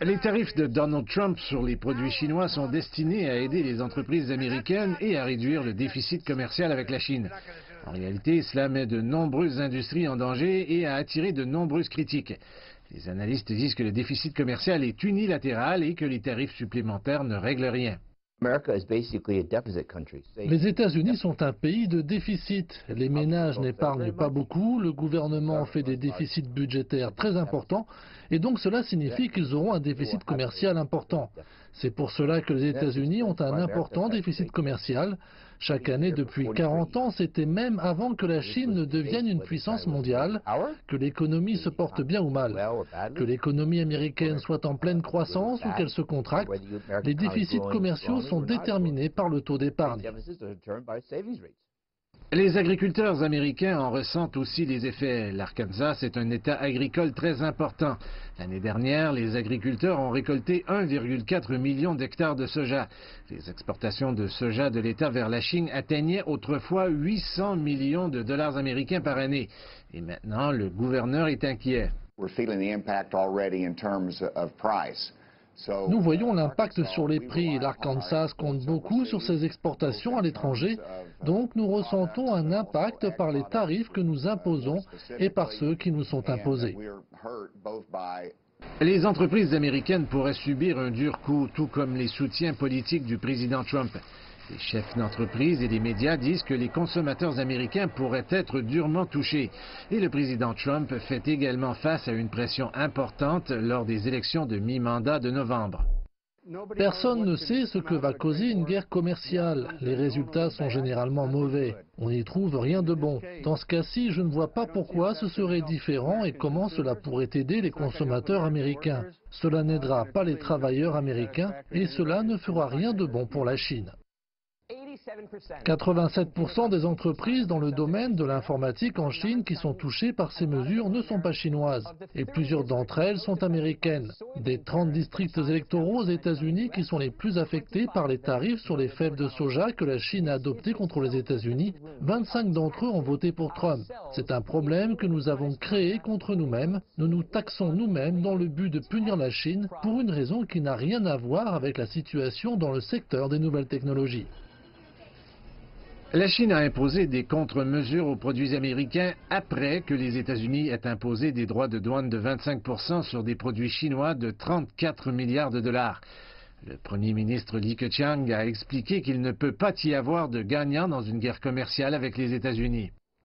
Les tarifs de Donald Trump sur les produits chinois sont destinés à aider les entreprises américaines et à réduire le déficit commercial avec la Chine. En réalité, cela met de nombreuses industries en danger et a attiré de nombreuses critiques. Les analystes disent que le déficit commercial est unilatéral et que les tarifs supplémentaires ne règlent rien. Les États-Unis sont un pays de déficit. Les ménages n'épargnent pas beaucoup, le gouvernement fait des déficits budgétaires très importants et donc cela signifie qu'ils auront un déficit commercial important. C'est pour cela que les États-Unis ont un important déficit commercial. Chaque année depuis 40 ans, c'était même avant que la Chine ne devienne une puissance mondiale, que l'économie se porte bien ou mal, que l'économie américaine soit en pleine croissance ou qu'elle se contracte. Les déficits commerciaux sont déterminés par le taux d'épargne. Les agriculteurs américains en ressentent aussi les effets. L'Arkansas est un État agricole très important. L'année dernière, les agriculteurs ont récolté 1,4 million d'hectares de soja. Les exportations de soja de l'État vers la Chine atteignaient autrefois 800 millions de dollars américains par année. Et maintenant, le gouverneur est inquiet. Nous voyons l'impact sur les prix. L'Arkansas compte beaucoup sur ses exportations à l'étranger, donc nous ressentons un impact par les tarifs que nous imposons et par ceux qui nous sont imposés. Les entreprises américaines pourraient subir un dur coup, tout comme les soutiens politiques du président Trump. Les chefs d'entreprise et les médias disent que les consommateurs américains pourraient être durement touchés. Et le président Trump fait également face à une pression importante lors des élections de mi-mandat de novembre. Personne ne sait ce que va causer une guerre commerciale. Les résultats sont généralement mauvais. On n'y trouve rien de bon. Dans ce cas-ci, je ne vois pas pourquoi ce serait différent et comment cela pourrait aider les consommateurs américains. Cela n'aidera pas les travailleurs américains et cela ne fera rien de bon pour la Chine. 87% des entreprises dans le domaine de l'informatique en Chine qui sont touchées par ces mesures ne sont pas chinoises et plusieurs d'entre elles sont américaines. Des 30 districts électoraux aux États-Unis qui sont les plus affectés par les tarifs sur les fèves de soja que la Chine a adoptés contre les États-Unis, 25 d'entre eux ont voté pour Trump. C'est un problème que nous avons créé contre nous-mêmes. Nous nous taxons nous-mêmes dans le but de punir la Chine pour une raison qui n'a rien à voir avec la situation dans le secteur des nouvelles technologies. La Chine a imposé des contre-mesures aux produits américains après que les États-Unis aient imposé des droits de douane de 25% sur des produits chinois de 34 milliards de dollars. Le premier ministre Li Keqiang a expliqué qu'il ne peut pas y avoir de gagnant dans une guerre commerciale avec les États-Unis.